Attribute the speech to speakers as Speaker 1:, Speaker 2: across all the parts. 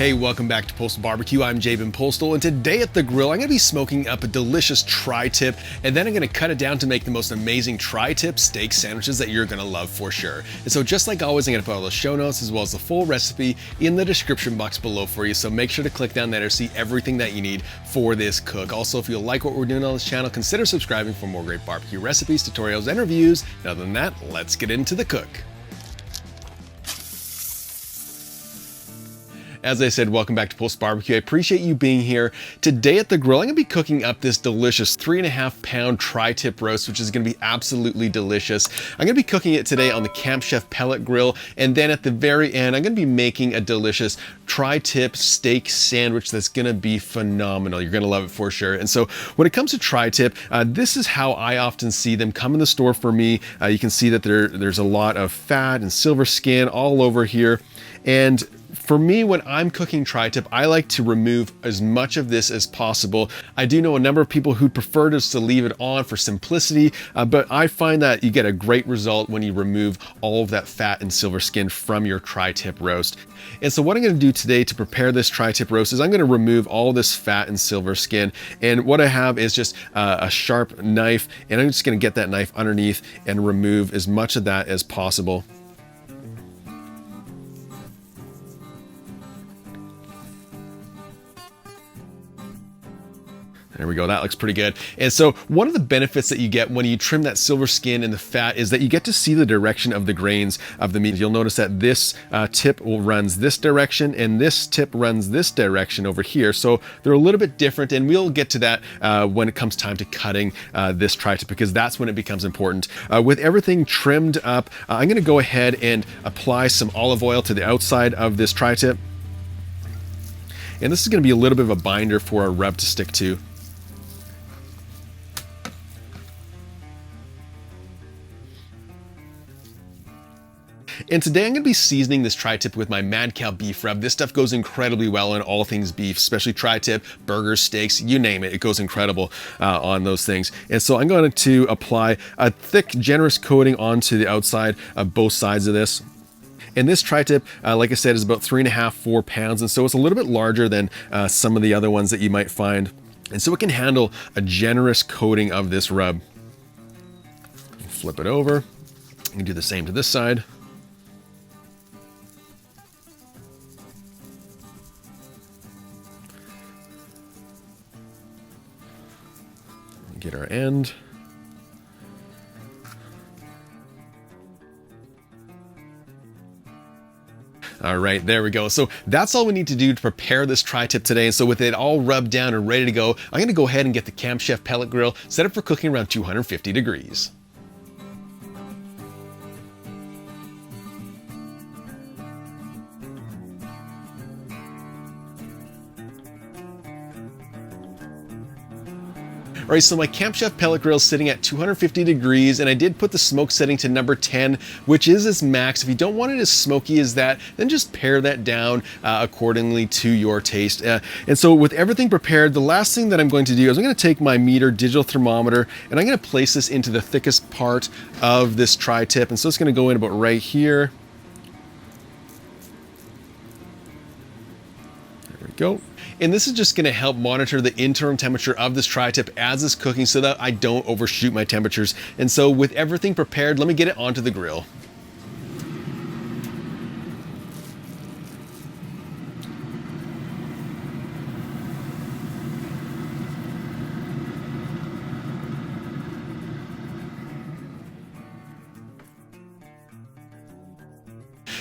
Speaker 1: Hey, welcome back to Postal Barbecue. I'm Jabin Postal, and today at the grill, I'm gonna be smoking up a delicious tri-tip, and then I'm gonna cut it down to make the most amazing tri-tip steak sandwiches that you're gonna love for sure. And so just like always, I'm gonna put all the show notes as well as the full recipe in the description box below for you, so make sure to click down there to see everything that you need for this cook. Also, if you like what we're doing on this channel, consider subscribing for more great barbecue recipes, tutorials, and reviews. And other than that, let's get into the cook. As I said, welcome back to Postal Barbecue. I appreciate you being here. Today at the grill, I'm gonna be cooking up this delicious 3.5 pound tri-tip roast, which is gonna be absolutely delicious. I'm gonna be cooking it today on the Camp Chef Pellet Grill, and then at the very end, I'm gonna be making a delicious tri-tip steak sandwich that's gonna be phenomenal. You're gonna love it for sure. And so when it comes to tri-tip, this is how I often see them come in the store for me. You can see that there's a lot of fat and silver skin all over here. And for me, when I'm cooking tri-tip, I like to remove as much of this as possible. I do know a number of people who prefer just to leave it on for simplicity, but I find that you get a great result when you remove all of that fat and silver skin from your tri-tip roast. And so what I'm gonna do today to prepare this tri-tip roast is I'm gonna remove all this fat and silver skin. And what I have is just a sharp knife, and I'm just gonna get that knife underneath and remove as much of that as possible. There we go, that looks pretty good. And so one of the benefits that you get when you trim that silver skin and the fat is that you get to see the direction of the grains of the meat. You'll notice that this tip runs this direction and this tip runs this direction over here. So they're a little bit different, and we'll get to that when it comes time to cutting this tri-tip, because that's when it becomes important. With everything trimmed up, I'm gonna go ahead and apply some olive oil to the outside of this tri-tip. And this is gonna be a little bit of a binder for our rub to stick to. And today I'm gonna be seasoning this tri-tip with my Mad Cow beef rub. This stuff goes incredibly well on all things beef, especially tri-tip, burgers, steaks, you name it. It goes incredible on those things. And so I'm going to apply a thick, generous coating onto the outside of both sides of this. And this tri-tip, like I said, is about 3.5, 4 pounds. And so it's a little bit larger than some of the other ones that you might find. And so it can handle a generous coating of this rub. Flip it over. You can do the same to this side. Get our end. All right, there we go. So that's all we need to do to prepare this tri-tip today. And so with it all rubbed down and ready to go, I'm gonna go ahead and get the Camp Chef Pellet Grill set up for cooking around 250 degrees. All right, so my Camp Chef Pellet Grill is sitting at 250 degrees, and I did put the smoke setting to number 10, which is its max. If you don't want it as smoky as that, then just pare that down accordingly to your taste. And so with everything prepared, the last thing that I'm going to do is I'm gonna take my meter digital thermometer, and I'm gonna place this into the thickest part of this tri-tip. And so it's gonna go in about right here. There we go. And this is just gonna help monitor the internal temperature of this tri-tip as it's cooking so that I don't overshoot my temperatures. And so with everything prepared, let me get it onto the grill.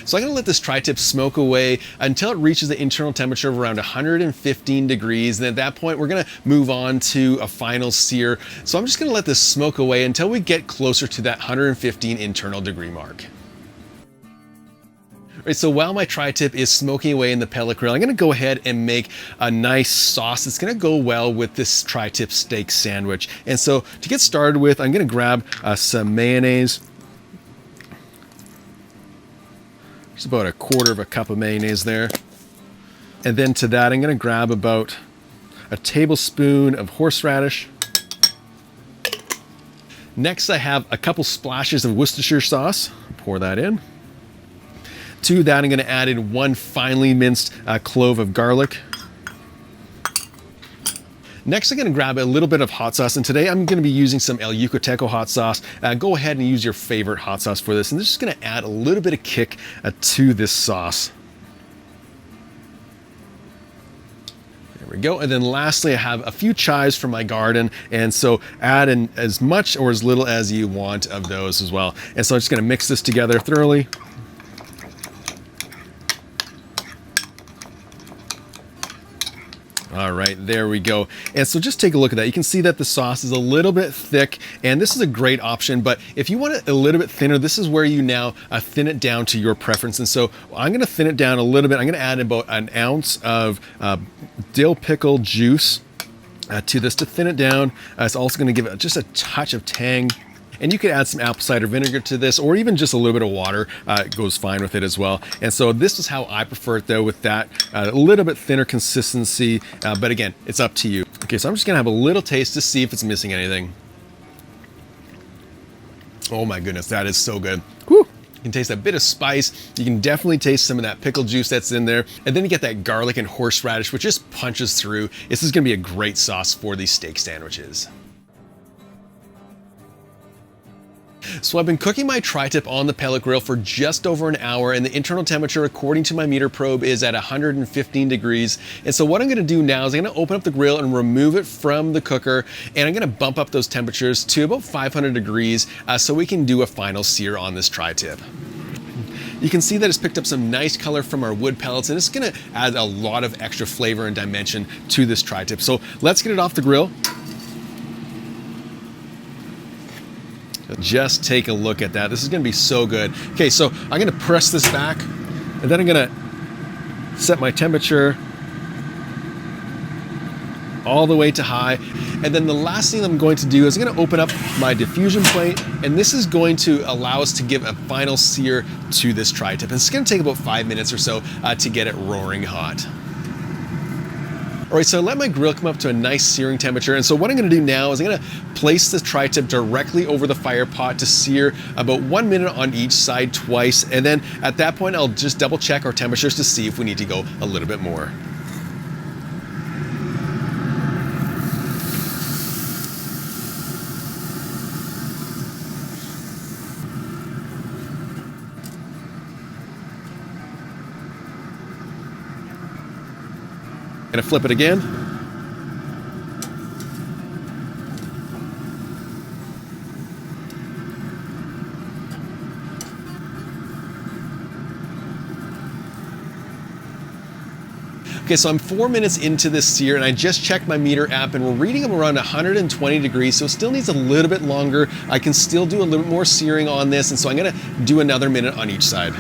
Speaker 1: So I'm gonna let this tri-tip smoke away until it reaches the internal temperature of around 115 degrees. And at that point, we're gonna move on to a final sear. So I'm just gonna let this smoke away until we get closer to that 115 internal degree mark. All right, so while my tri-tip is smoking away in the pellet grill, I'm gonna go ahead and make a nice sauce that's gonna go well with this tri-tip steak sandwich. And so to get started with, I'm gonna grab some mayonnaise. Just about 1/4 cup of mayonnaise there. And then to that, I'm gonna grab about a tablespoon of horseradish. Next, I have a couple splashes of Worcestershire sauce. Pour that in. To that, I'm gonna add in 1 finely minced clove of garlic. Next, I'm gonna grab a little bit of hot sauce, and today I'm gonna be using some El Yucateco hot sauce. Go ahead and use your favorite hot sauce for this, and this is gonna add a little bit of kick to this sauce. There we go. And then lastly, I have a few chives from my garden, and so add in as much or as little as you want of those as well. And so I'm just gonna mix this together thoroughly. All right, there we go. And so just take a look at that. You can see that the sauce is a little bit thick, and this is a great option, but if you want it a little bit thinner, this is where you now thin it down to your preference. And so I'm gonna thin it down a little bit. I'm gonna add about 1 ounce of dill pickle juice to this to thin it down. It's also gonna give it just a touch of tang. And you could add some apple cider vinegar to this, or even just a little bit of water goes fine with it as well. And so this is how I prefer it though, with that a little bit thinner consistency, but again, it's up to you. Okay, so I'm just gonna have a little taste to see if it's missing anything. Oh my goodness, that is so good. Whew. You can taste a bit of spice. You can definitely taste some of that pickle juice that's in there. And then you get that garlic and horseradish, which just punches through. This is gonna be a great sauce for these steak sandwiches. So I've been cooking my tri-tip on the pellet grill for just over an hour, and the internal temperature according to my meter probe is at 115 degrees. And so what I'm gonna do now is I'm gonna open up the grill and remove it from the cooker, and I'm gonna bump up those temperatures to about 500 degrees so we can do a final sear on this tri-tip. You can see that it's picked up some nice color from our wood pellets, and it's gonna add a lot of extra flavor and dimension to this tri-tip. So let's get it off the grill. Just take a look at that. This is gonna be so good. Okay, so I'm gonna press this back, and then I'm gonna set my temperature all the way to high. And then the last thing I'm going to do is I'm gonna open up my diffusion plate, and this is going to allow us to give a final sear to this tri-tip. And it's gonna take about 5 minutes or so to get it roaring hot. All right, so I let my grill come up to a nice searing temperature, and so what I'm gonna do now is I'm gonna place the tri-tip directly over the fire pot to sear about 1 minute on each side twice, and then at that point I'll just double check our temperatures to see if we need to go a little bit more. Gonna flip it again. Okay, so I'm 4 minutes into this sear, and I just checked my meter app, and we're reading them around 120 degrees, so it still needs a little bit longer. I can still do a little bit more searing on this, and so I'm gonna do another minute on each side.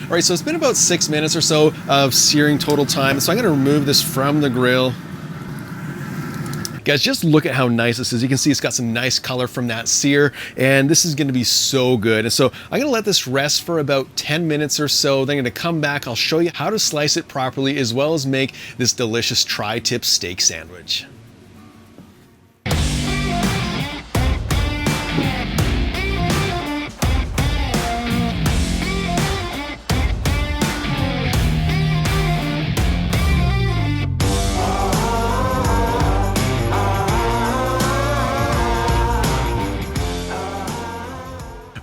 Speaker 1: All right, so it's been about 6 minutes or so of searing total time. So I'm gonna remove this from the grill. Guys, just look at how nice this is. You can see it's got some nice color from that sear, and this is gonna be so good. And so I'm gonna let this rest for about 10 minutes or so. Then I'm gonna come back, I'll show you how to slice it properly, as well as make this delicious tri-tip steak sandwich.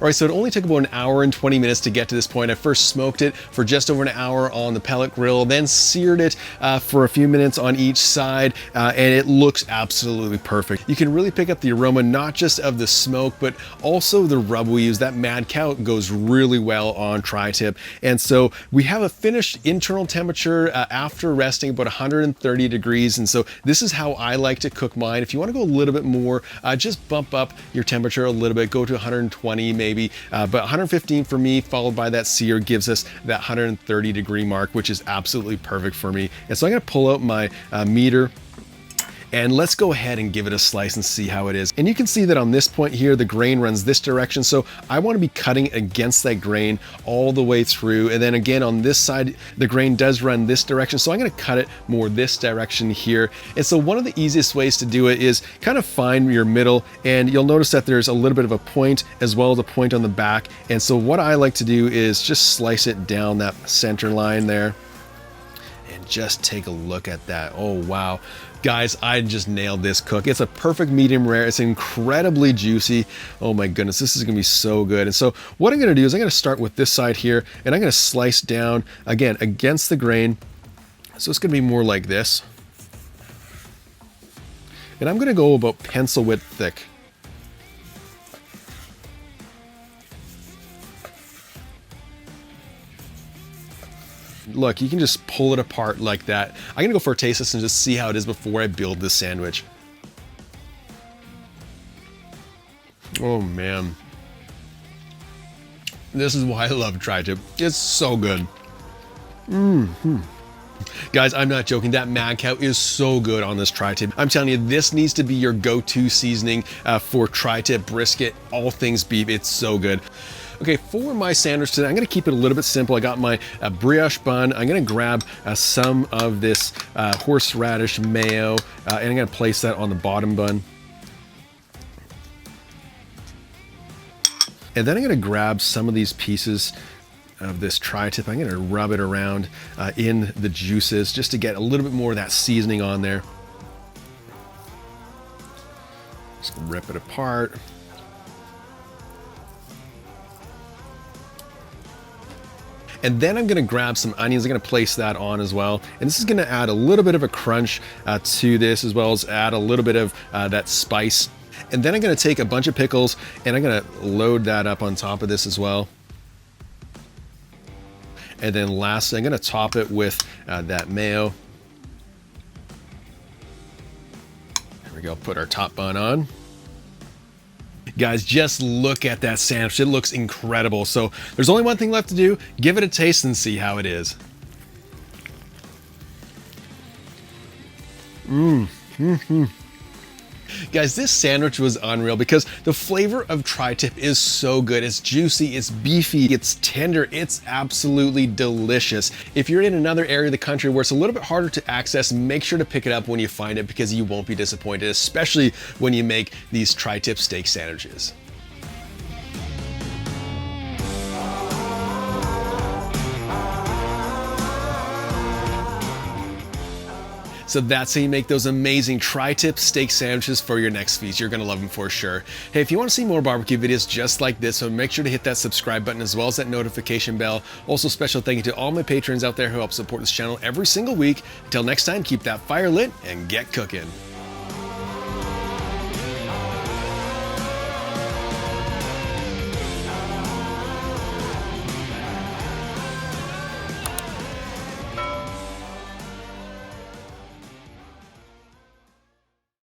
Speaker 1: All right, so it only took about 1 hour and 20 minutes to get to this point. I first smoked it for just over an hour on the pellet grill, then seared it for a few minutes on each side, and it looks absolutely perfect. You can really pick up the aroma, not just of the smoke, but also the rub we use. That mad cow goes really well on tri-tip. And so we have a finished internal temperature after resting about 130 degrees. And so this is how I like to cook mine. If you want to go a little bit more, just bump up your temperature a little bit, go to 120 maybe. But 115 for me, followed by that sear, gives us that 130 degree mark, which is absolutely perfect for me. And so I'm gonna pull out my meter, And let's go ahead and give it a slice and see how it is. And you can see that on this point here, the grain runs this direction. So I want to be cutting against that grain all the way through. And then again, on this side, the grain does run this direction. So I'm going to cut it more this direction here. And so one of the easiest ways to do it is kind of find your middle, and you'll notice that there's a little bit of a point as well as a point on the back. And so what I like to do is just slice it down that center line there. And just take a look at that. Oh, wow. Guys, I just nailed this cook. It's a perfect medium rare. It's incredibly juicy. Oh my goodness, this is gonna be so good. And so what I'm gonna do is I'm gonna start with this side here, and I'm gonna slice down, again, against the grain. So it's gonna be more like this. And I'm gonna go about pencil width thick. Look, you can just pull it apart like that. I'm gonna go for a taste test and just see how it is before I build this sandwich. Oh man. This is why I love tri-tip. It's so good. Guys, I'm not joking. That mad cow is so good on this tri-tip. I'm telling you, this needs to be your go-to seasoning for tri-tip, brisket, all things beef. It's so good. Okay, for my sandwich today, I'm gonna keep it a little bit simple. I got my brioche bun. I'm gonna grab some of this horseradish mayo, and I'm gonna place that on the bottom bun. And then I'm gonna grab some of these pieces of this tri-tip. I'm gonna rub it around in the juices just to get a little bit more of that seasoning on there. Just rip it apart. And then I'm gonna grab some onions. I'm gonna place that on as well. And this is gonna add a little bit of a crunch to this, as well as add a little bit of that spice. And then I'm gonna take a bunch of pickles and I'm gonna load that up on top of this as well. And then lastly, I'm gonna top it with that mayo. There we go, put our top bun on. Guys, just look at that sandwich. It looks incredible. So there's only one thing left to do. Give it a taste and see how it is. Guys, this sandwich was unreal because the flavor of tri-tip is so good. It's juicy, it's beefy, it's tender, it's absolutely delicious. If you're in another area of the country where it's a little bit harder to access, make sure to pick it up when you find it because you won't be disappointed, especially when you make these tri-tip steak sandwiches. So that's how you make those amazing tri-tip steak sandwiches for your next feast. You're gonna love them for sure. Hey, if you wanna see more barbecue videos just like this, so make sure to hit that subscribe button as well as that notification bell. Also, special thank you to all my patrons out there who help support this channel every single week. Until next time, keep that fire lit and get cooking.